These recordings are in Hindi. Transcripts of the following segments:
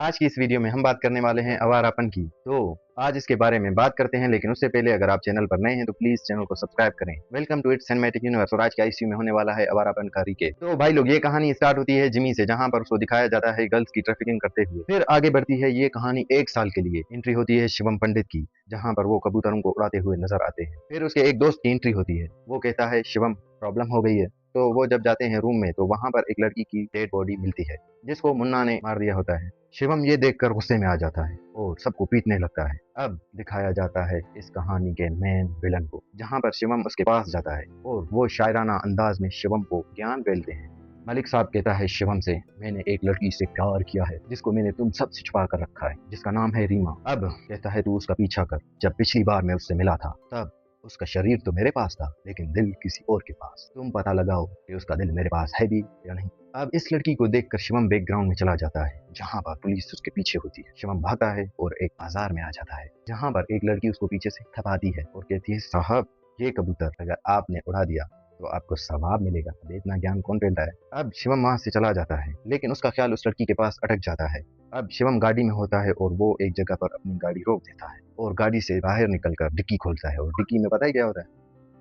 आज की इस वीडियो में हम बात करने वाले हैं आवारापन की। तो आज इसके बारे में बात करते हैं, लेकिन उससे पहले अगर आप चैनल पर नए हैं तो प्लीज चैनल को सब्सक्राइब करें। Welcome to its cinematic universe. और आज के आईसीयू में होने वाला है आवारापन का रीके। तो भाई लोग, ये कहानी स्टार्ट होती है जिमी से, जहां पर उसको दिखाया जाता है गर्ल्स की ट्रैफिकिंग करते हुए। फिर आगे बढ़ती है ये कहानी 1 साल के लिए। एंट्री होती है शिवम पंडित की, जहां पर वो कबूतरों को उड़ाते हुए नजर आते हैं। फिर उसके एक दोस्त की एंट्री होती है। वो कहता है शिवम प्रॉब्लम हो गई है। तो वो जब जाते हैं रूम में तो वहां पर एक लड़की की डेड बॉडी मिलती है, जिसको मुन्ना ने मार दिया होता है। शिवम ये देखकर गुस्से में आ जाता है और सबको पीटने लगता है। अब दिखाया जाता है इस कहानी के मेन विलन को, जहां पर शिवम उसके पास जाता है और वो शायराना अंदाज में शिवम को ज्ञान बेलते हैं। मलिक साहब कहता है शिवम से, मैंने एक लड़की से प्यार किया है जिसको मैंने तुम सबसे छुपा कर रखा है, जिसका नाम है रीमा। अब कहता है तू उसका पीछा कर। जब पिछली बार मैं उससे मिला था तब उसका शरीर तो मेरे पास था, लेकिन दिल किसी और के पास। तुम पता लगाओ कि उसका दिल मेरे पास है भी या नहीं। अब इस लड़की को देखकर शिवम बैकग्राउंड में चला जाता है, जहां पर पुलिस उसके पीछे होती है। शिवम भागता है और एक बाजार में आ जाता है, जहां पर एक लड़की उसको पीछे से थपाती है और कहती है, साहब ये कबूतर अगर आपने उड़ा दिया तो आपको सवाब मिलेगा। अब इतना ज्ञान कौन फैलता है। अब शिवम वहां से चला जाता है, लेकिन उसका ख्याल उस लड़की के पास अटक जाता है। अब शिवम गाड़ी में होता है और वो एक जगह पर अपनी गाड़ी रोक देता है और गाड़ी से बाहर निकलकर डिक्की खोलता है। और डिक्की में पता है क्या होता है,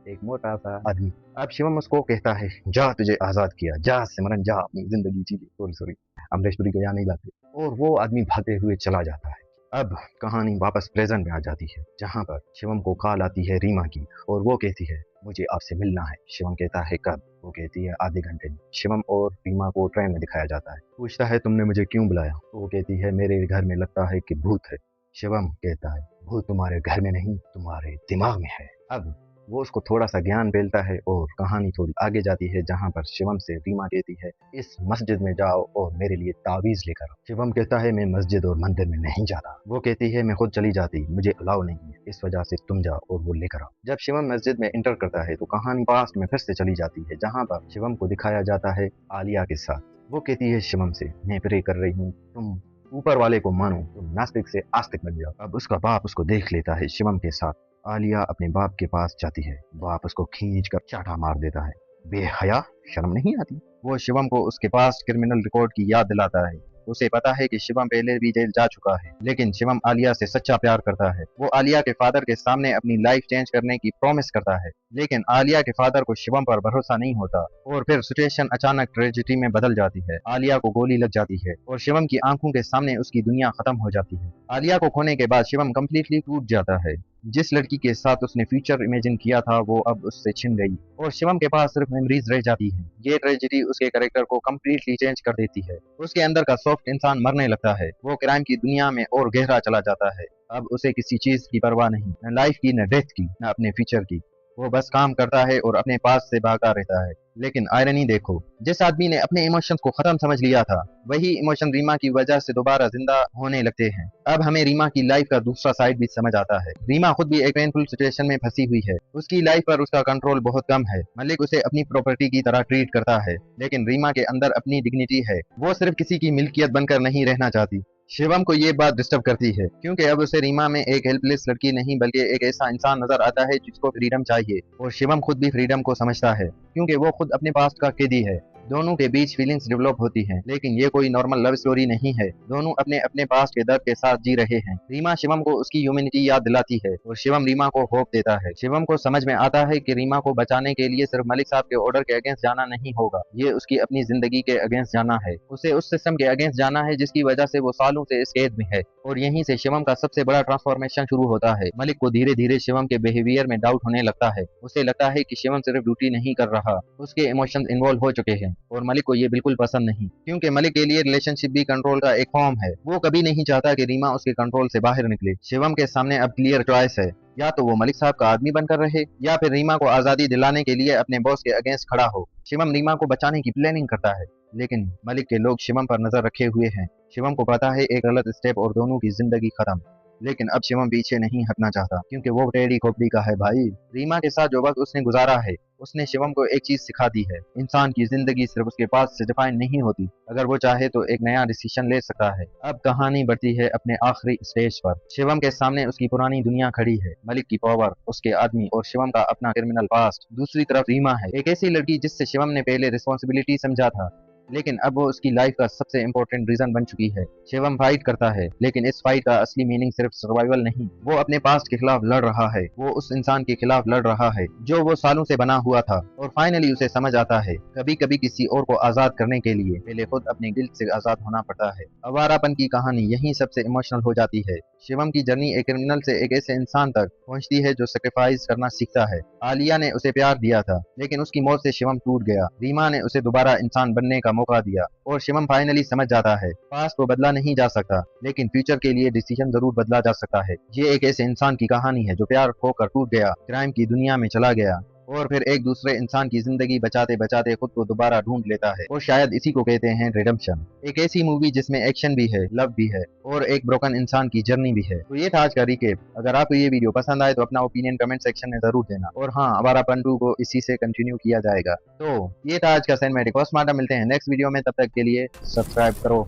एक मोटा सा आदमी। अब शिवम उसको कहता है, जा तुझे आजाद किया, जा सिमरन जा अपनी जिंदगी जी। सॉरी सॉरी, अमरीशपुरी को यहाँ नहीं लाते। और वो आदमी भागते हुए चला जाता है। अब कहानी वापस प्रेजेंट में आ जाती है, जहाँ पर शिवम को कॉल आती है रीमा की और वो कहती है मुझे आपसे मिलना है। शिवम कहता है कब। वो कहती है आधे घंटे में। शिवम और रीमा को ट्रेन में दिखाया जाता है। पूछता है तुमने मुझे क्यों बुलाया। तो वो कहती है मेरे घर में लगता है कि भूत है। शिवम कहता है भूत तुम्हारे घर में नहीं, तुम्हारे दिमाग में है। अब वो उसको थोड़ा सा ज्ञान फैलता है और कहानी थोड़ी आगे जाती है, जहां पर शिवम से रीमा कहती है इस मस्जिद में जाओ और मेरे लिए तावीज लेकर आओ। शिवम कहता है मैं मस्जिद और मंदिर में नहीं जाता। वो कहती है मैं खुद चली जाती, मुझे अलाउ नहीं है, इस वजह से तुम जाओ और वो लेकर आओ। जब शिवम मस्जिद में एंटर करता है तो कहानी पास्ट में फिर से चली जाती है, जहाँ पर शिवम को दिखाया जाता है आलिया के साथ। वो कहती है शिवम से, मैं प्रे कर रही हूँ, तुम ऊपर वाले को मानो, तुम नास्तिक से आस्तिक बन जाओ। अब उसका बाप उसको देख लेता है शिवम के साथ। आलिया अपने बाप के पास जाती है। बाप उसको खींच कर चाटा मार देता है। बेहया, शर्म नहीं आती। वो शिवम को उसके पास क्रिमिनल रिकॉर्ड की याद दिलाता है। उसे पता है कि शिवम पहले भी जेल जा चुका है, लेकिन शिवम आलिया से सच्चा प्यार करता है। वो आलिया के फादर के सामने अपनी लाइफ चेंज करने की प्रॉमिस करता है, लेकिन आलिया के फादर को शिवम पर भरोसा नहीं होता और फिर सिचुएशन अचानक ट्रेजेडी में बदल जाती है। आलिया को गोली लग जाती है और शिवम की आंखों के सामने उसकी दुनिया खत्म हो जाती है। आलिया को खोने के बाद शिवम कम्प्लीटली टूट जाता है। जिस लड़की के साथ उसने फ्यूचर इमेजिन किया था वो अब उससे छिन गई और शिवम के पास सिर्फ मेमोरीज रह जाती हैं। ये ट्रेजेडी उसके कैरेक्टर को कम्प्लीटली चेंज कर देती है। उसके अंदर का सॉफ्ट इंसान मरने लगता है। वो क्राइम की दुनिया में और गहरा चला जाता है। अब उसे किसी चीज की परवाह नहीं, न लाइफ की, न डेथ की, न अपने फ्यूचर की। वो बस काम करता है और अपने पास से भागा रहता है। लेकिन आयरनी देखो, जिस आदमी ने अपने इमोशंस को खत्म समझ लिया था, वही इमोशन रीमा की वजह से दोबारा जिंदा होने लगते हैं। अब हमें रीमा की लाइफ का दूसरा साइड भी समझ आता है। रीमा खुद भी एक पेनफुल सिचुएशन में फंसी हुई है। उसकी लाइफ पर उसका कंट्रोल बहुत कम है। मलिक उसे अपनी प्रॉपर्टी की तरह ट्रीट करता है, लेकिन रीमा के अंदर अपनी डिग्निटी है। वो सिर्फ किसी की मिल्कियत बनकर नहीं रहना चाहती। शिवम को ये बात डिस्टर्ब करती है, क्योंकि अब उसे रीमा में एक हेल्पलेस लड़की नहीं बल्कि एक ऐसा इंसान नजर आता है जिसको फ्रीडम चाहिए। और शिवम खुद भी फ्रीडम को समझता है, क्योंकि वो खुद अपने पास्ट का कैदी है। दोनों के बीच फीलिंग्स डेवलप होती हैं, लेकिन ये कोई नॉर्मल लव स्टोरी नहीं है। दोनों अपने अपने पास्ट के दर्द के साथ जी रहे हैं। रीमा शिवम को उसकी ह्यूमैनिटी याद दिलाती है और शिवम रीमा को होप देता है। शिवम को समझ में आता है कि रीमा को बचाने के लिए सिर्फ मलिक साहब के ऑर्डर के अगेंस्ट जाना नहीं होगा, ये उसकी अपनी जिंदगी के अगेंस्ट जाना है। उसे उस सिस्टम के अगेंस्ट जाना है जिसकी वजह से वो सालों से इस कैद में है। और यहीं से शिवम का सबसे बड़ा ट्रांसफॉर्मेशन शुरू होता है। मलिक को धीरे धीरे शिवम के बिहेवियर में डाउट होने लगता है। उसे लगता है कि शिवम सिर्फ ड्यूटी नहीं कर रहा, उसके इमोशंस इन्वॉल्व हो चुके हैं। और मलिक को ये बिल्कुल पसंद नहीं, क्योंकि मलिक के लिए रिलेशनशिप भी कंट्रोल का एक फॉर्म है। वो कभी नहीं चाहता कि रीमा उसके कंट्रोल से बाहर निकले। शिवम के सामने अब क्लियर चॉइस है, या तो वो मलिक साहब का आदमी बनकर रहे, या फिर रीमा को आजादी दिलाने के लिए अपने बॉस के अगेंस्ट खड़ा हो। शिवम रीमा को बचाने की प्लानिंग करता है, लेकिन मलिक के लोग शिवम पर नजर रखे हुए हैं। शिवम को पता है एक गलत स्टेप और दोनों की जिंदगी खत्म। लेकिन अब शिवम पीछे नहीं हटना चाहता, क्योंकि वो टेढ़ी खोपड़ी का है भाई। रीमा के साथ जो वक्त उसने गुजारा है, उसने शिवम को एक चीज सिखा दी है, इंसान की जिंदगी सिर्फ उसके पास से डिफाइन नहीं होती। अगर वो चाहे तो एक नया डिसीजन ले सकता है। अब कहानी बढ़ती है अपने आखिरी स्टेज पर। शिवम के सामने उसकी पुरानी दुनिया खड़ी है, मलिक की पावर, उसके आदमी और शिवम का अपना क्रिमिनल पास्ट। दूसरी तरफ रीमा है, एक ऐसी लड़की जिससे शिवम ने पहले रिस्पॉन्सिबिलिटी समझा था, लेकिन अब वो उसकी लाइफ का सबसे इम्पोर्टेंट रीजन बन चुकी है। शिवम फाइट करता है, लेकिन इस फाइट का असली मीनिंग सिर्फ सर्वाइवल नहीं, वो अपने पास्ट के खिलाफ लड़ रहा है। वो उस इंसान के खिलाफ लड़ रहा है जो वो सालों से बना हुआ था, और फाइनली उसे समझ आता है कभी कभी किसी और को आजाद करने के लिए पहले खुद अपने गिल्ट से आजाद होना पड़ता है। अवारापन की कहानी यहीं सबसे इमोशनल हो जाती है। शिवम की जर्नी एक क्रिमिनल से एक ऐसे इंसान तक पहुंचती है जो सेक्रीफाइस करना सीखता है। आलिया ने उसे प्यार दिया था, लेकिन उसकी मौत से शिवम टूट गया। रीमा ने उसे दोबारा इंसान बनने का मौका दिया, और शिवम फाइनली समझ जाता है पास्ट को बदला नहीं जा सकता, लेकिन फ्यूचर के लिए डिसीजन जरूर बदला जा सकता है। ये एक ऐसे इंसान की कहानी है जो प्यार खोकर टूट गया, क्राइम की दुनिया में चला गया, और फिर एक दूसरे इंसान की जिंदगी बचाते बचाते खुद को दोबारा ढूंढ लेता है। और शायद इसी को कहते हैं रिडेम्पशन। एक ऐसी मूवी जिसमें एक्शन भी है, लव भी है, और एक ब्रोकन इंसान की जर्नी भी है। तो ये था आज का रिकेप। अगर आपको ये वीडियो पसंद आए तो अपना ओपिनियन कमेंट सेक्शन में जरूर देना। और हाँ, अवारापन 2 को इसी से कंटिन्यू किया जाएगा। तो ये था आज का सिनेमैटिक। मिलते हैं नेक्स्ट वीडियो में, तब तक के लिए सब्सक्राइब करो।